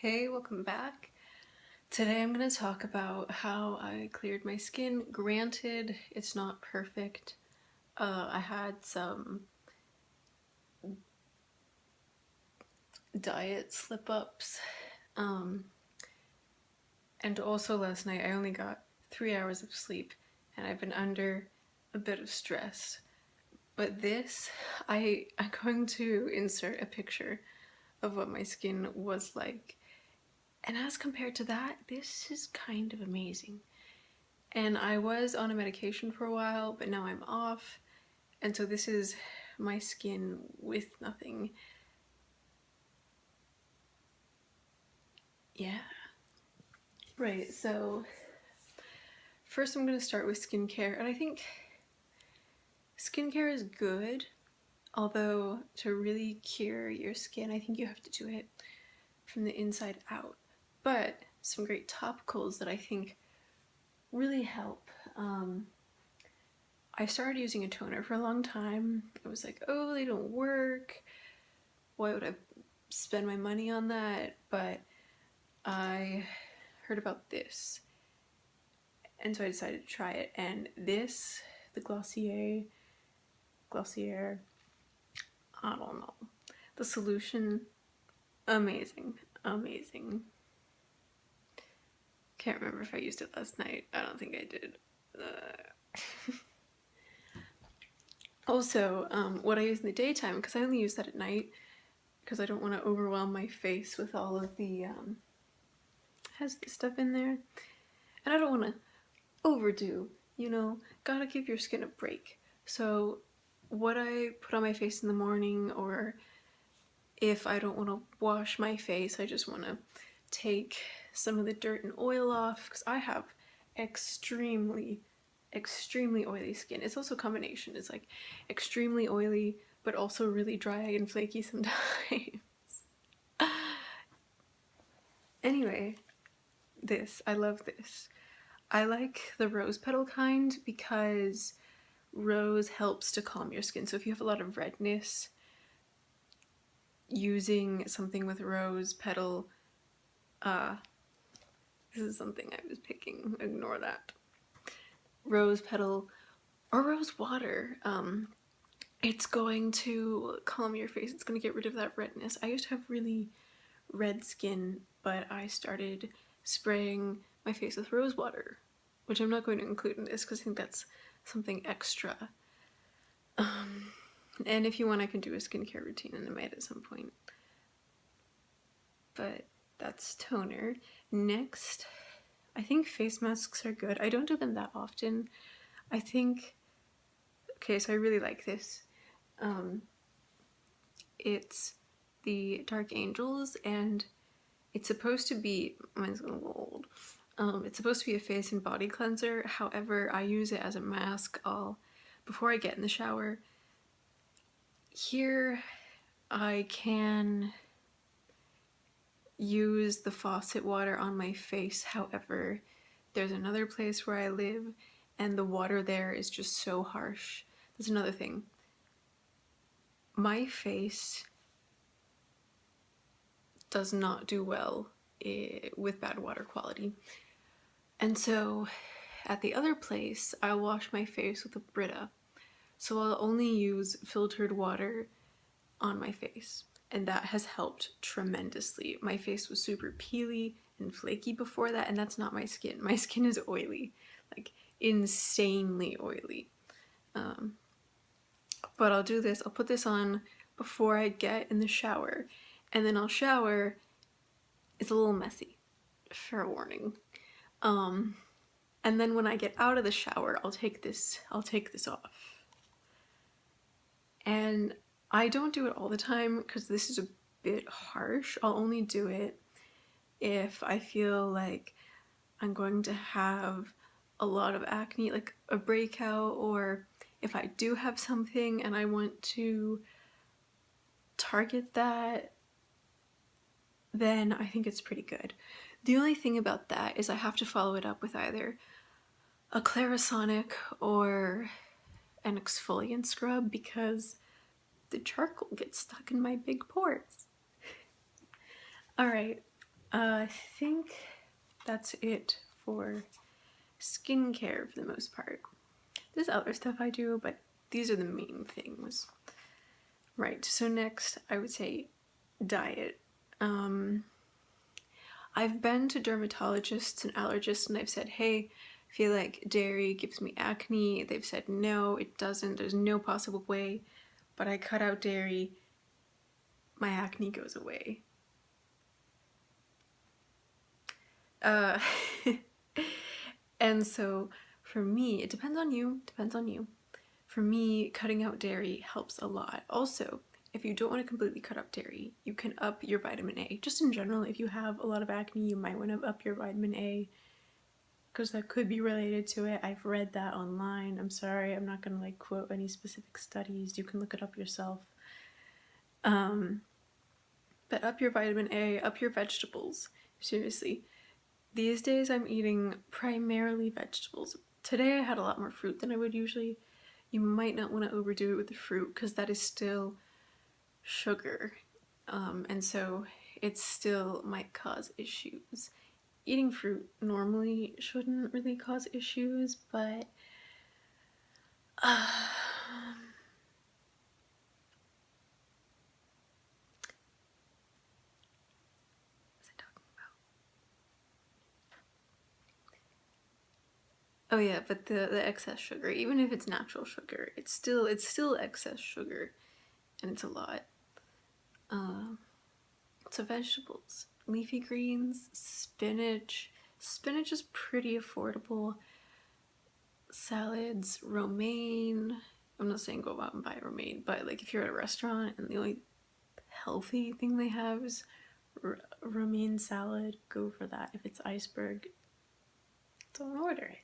Hey, welcome back. Today I'm going to talk about how I cleared my skin. Granted, it's not perfect. I had some diet slip-ups. And also last night I only got 3 hours of sleep and I've been under a bit of stress. But this, I'm going to insert a picture of what my skin was like. And as compared to that, this is kind of amazing. And I was on a medication for a while, but now I'm off. And so this is my skin with nothing. Yeah. Right, so first I'm going to start with skincare. And I think skincare is good, although to really cure your skin, I think you have to do it from the inside out. But some great topicals that I think really help. I started using a toner for a long time. I was like, oh, they don't work. Why would I spend my money on that? But I heard about this, and so I decided to try it. And this, the Glossier, I don't know. The solution, amazing. Can't remember if I used it last night. I don't think I did. Also, what I use in the daytime, because I only use that at night, because I don't want to overwhelm my face with all of the, has the stuff in there. And I don't want to overdo, gotta give your skin a break. So what I put on my face in the morning, or if I don't want to wash my face, I just want to take some of the dirt and oil off, because I have extremely oily skin. It's also a combination. It's like extremely oily, but also really dry and flaky sometimes. Anyway, I love this. I like the rose petal kind because rose helps to calm your skin. So if you have a lot of redness, using something with rose petal, this is something I was picking, ignore that. Rose petal or rose water, it's going to calm your face. It's going to get rid of that redness. I used to have really red skin, but I started spraying my face with rose water, which I'm not going to include in this because I think that's something extra. And if you want, I can do a skincare routine in a minute at some point. But that's toner. Next, I think face masks are good. I don't do them that often. I think, okay, so I really like this. It's the Dark Angels, and it's supposed to be, mine's a little old. It's supposed to be a face and body cleanser. However, I use it as a mask before I get in the shower. Here, I can use the faucet water on my face. However, there's another place where I live and the water there is just so harsh. That's another thing. My face does not do well with bad water quality. And so at the other place, I'll wash my face with a Brita. So I'll only use filtered water on my face. And that has helped tremendously. My face was super peely and flaky before that, and that's not my skin. My skin is oily, like insanely oily. But I'll do this, I'll put this on before I get in the shower, and then I'll shower. It's a little messy, fair warning. And then when I get out of the shower, I'll take this off. And I don't do it all the time because this is a bit harsh. I'll only do it if I feel like I'm going to have a lot of acne, like a breakout, or if I do have something and I want to target that, then I think it's pretty good. The only thing about that is I have to follow it up with either a Clarisonic or an exfoliant scrub because the charcoal gets stuck in my big pores. Alright, I think that's it for skincare for the most part. There's other stuff I do, but these are the main things. Right, so next I would say diet. I've been to dermatologists and allergists and I've said, hey, I feel like dairy gives me acne. They've said, no, it doesn't. There's no possible way. But I cut out dairy, my acne goes away. And so for me, it depends on you. For me, cutting out dairy helps a lot. Also, if you don't want to completely cut out dairy, you can up your vitamin A. Just in general, if you have a lot of acne, you might want to up your vitamin A because that could be related to it. I've read that online. I'm sorry, I'm not going to like quote any specific studies. You can look it up yourself. But up your vitamin A, up your vegetables. Seriously. These days I'm eating primarily vegetables. Today I had a lot more fruit than I would usually. You might not want to overdo it with the fruit because that is still sugar. And so it still might cause issues. Eating fruit normally shouldn't really cause issues, but oh yeah, but the excess sugar, even if it's natural sugar, it's still excess sugar, and it's a lot. So vegetables, leafy greens, spinach. Spinach is pretty affordable. Salads, romaine. I'm not saying go out and buy romaine, but like if you're at a restaurant and the only healthy thing they have is romaine salad, go for that. If it's iceberg, don't order it.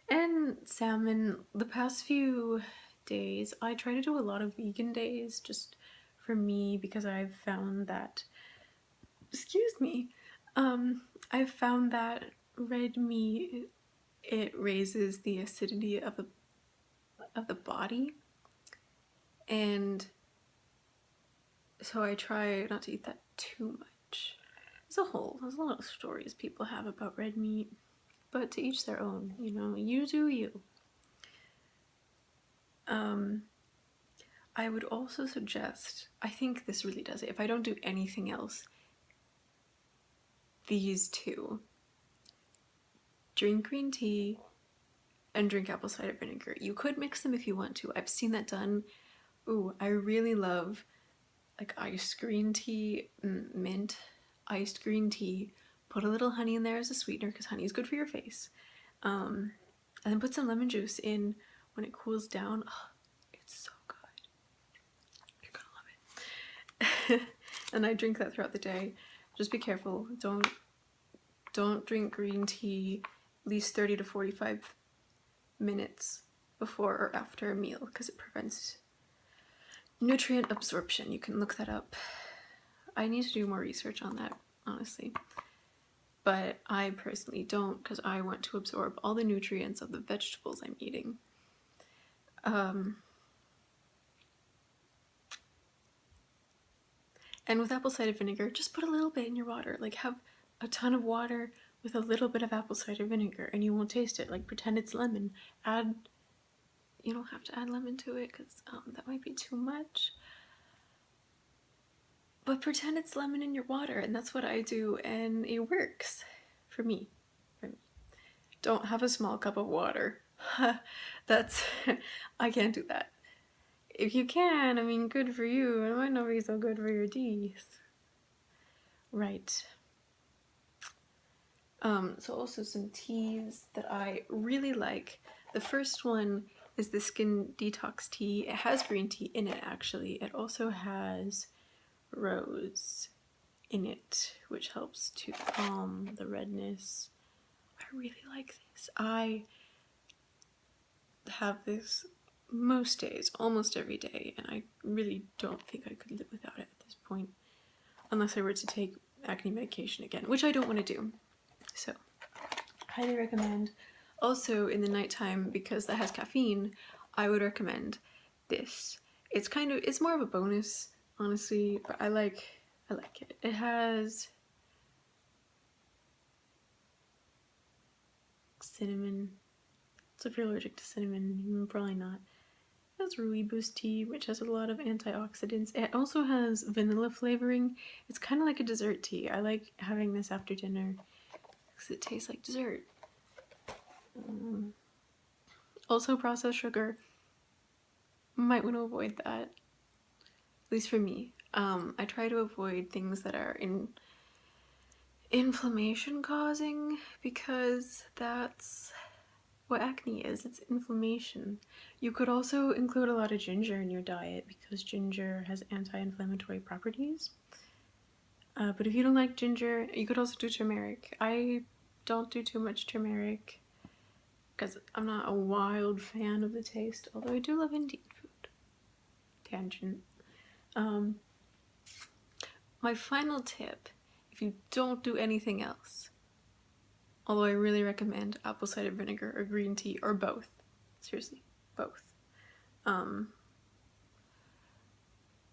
And salmon. The past few days, I try to do a lot of vegan days just for me because I've found that, excuse me, I've found that red meat, it raises the acidity of the body, and so I try not to eat that too much. There's a lot of stories people have about red meat, but to each their own, you know, you do you. I would also suggest, I think this really does it, if I don't do anything else, these two. Drink green tea and drink apple cider vinegar. You could mix them if you want to. I've seen that done. Ooh, I really love like iced green tea, mint iced green tea. Put a little honey in there as a sweetener because honey is good for your face. And then put some lemon juice in when it cools down. Oh, it's so good. You're gonna love it. And I drink that throughout the day. Just be careful. Don't drink green tea at least 30 to 45 minutes before or after a meal because it prevents nutrient absorption. You can look that up. I need to do more research on that, honestly. But I personally don't because I want to absorb all the nutrients of the vegetables I'm eating. And with apple cider vinegar, just put a little bit in your water. Like have a ton of water with a little bit of apple cider vinegar and you won't taste it. Like pretend it's lemon. You don't have to add lemon to it because that might be too much. But pretend it's lemon in your water, and that's what I do, and it works for me. Don't have a small cup of water. I can't do that. If you can, I mean, good for you. It might not be so good for your teeth. Right. So also some teas that I really like. The first one is the Skin Detox tea. It has green tea in it, actually. It also has rose in it, which helps to calm the redness. I really like this. I have this most days, almost every day, and I really don't think I could live without it at this point, unless I were to take acne medication again, which I don't want to do. So, highly recommend. Also, in the nighttime, because that has caffeine, I would recommend this. It's more of a bonus, honestly, but I like I like it. It has cinnamon. So if you're allergic to cinnamon, probably not. It has rooibos tea, which has a lot of antioxidants. It also has vanilla flavoring. It's kind of like a dessert tea. I like having this after dinner because it tastes like dessert. Also processed sugar. Might want to avoid that. At least for me. I try to avoid things that are inflammation causing because that's what acne is. It's inflammation. You could also include a lot of ginger in your diet because ginger has anti-inflammatory properties. But if you don't like ginger, you could also do turmeric. I don't do too much turmeric because I'm not a wild fan of the taste, although I do love Indian food. Tangent. My final tip, if you don't do anything else, although I really recommend apple cider vinegar or green tea or both, seriously, both.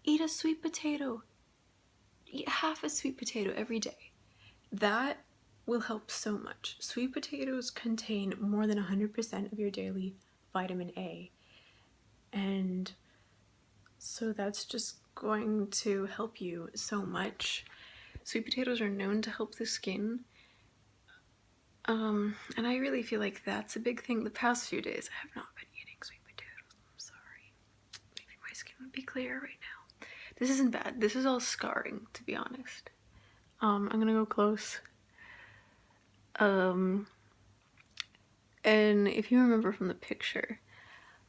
Eat a sweet potato. Eat half a sweet potato every day. That will help so much. Sweet potatoes contain more than 100% of your daily vitamin A. And so that's just going to help you so much. Sweet potatoes are known to help the skin. And I really feel like that's a big thing. The past few days, I have not been eating sweet potatoes. I'm sorry. Maybe my skin would be clear right now. This isn't bad. This is all scarring, to be honest. I'm gonna go close. And if you remember from the picture,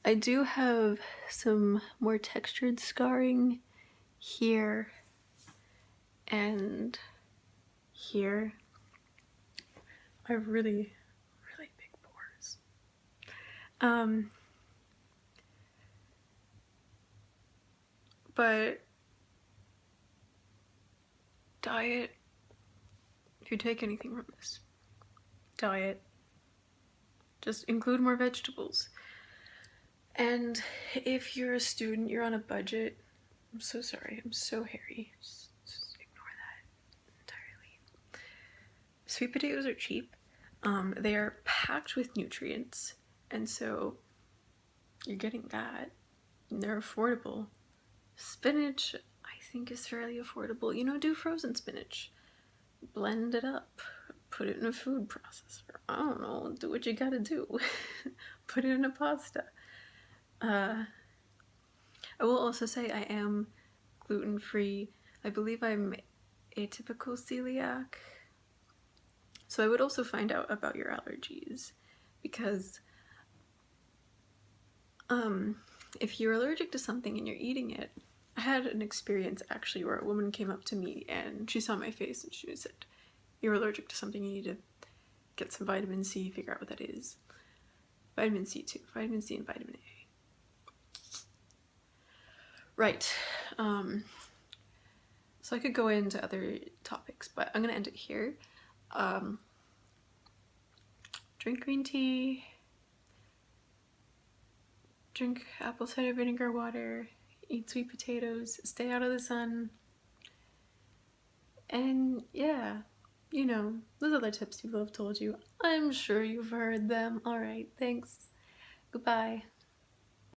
I do have some more textured scarring here and here. I have really, really big pores. But diet, if you take anything from this, diet, just include more vegetables. And if you're a student, you're on a budget, I'm so sorry, I'm so hairy. Just ignore that entirely. Sweet potatoes are cheap. They are packed with nutrients, and so you're getting that. And they're affordable. Spinach, I think, is fairly affordable. You know, do frozen spinach. Blend it up. Put it in a food processor. I don't know. Do what you gotta do. Put it in a pasta. I will also say I am gluten-free. I believe I'm atypical celiac. So I would also find out about your allergies because if you're allergic to something and you're eating it, I had an experience actually where a woman came up to me and she saw my face and she said, "You're allergic to something, you need to get some vitamin C, figure out what that is." Vitamin C too, vitamin C and vitamin A. Right. So I could go into other topics, but I'm gonna end it here. Drink green tea, drink apple cider vinegar water, eat sweet potatoes, stay out of the sun, and yeah, you know, those other tips people have told you. I'm sure you've heard them. Alright, thanks. Goodbye.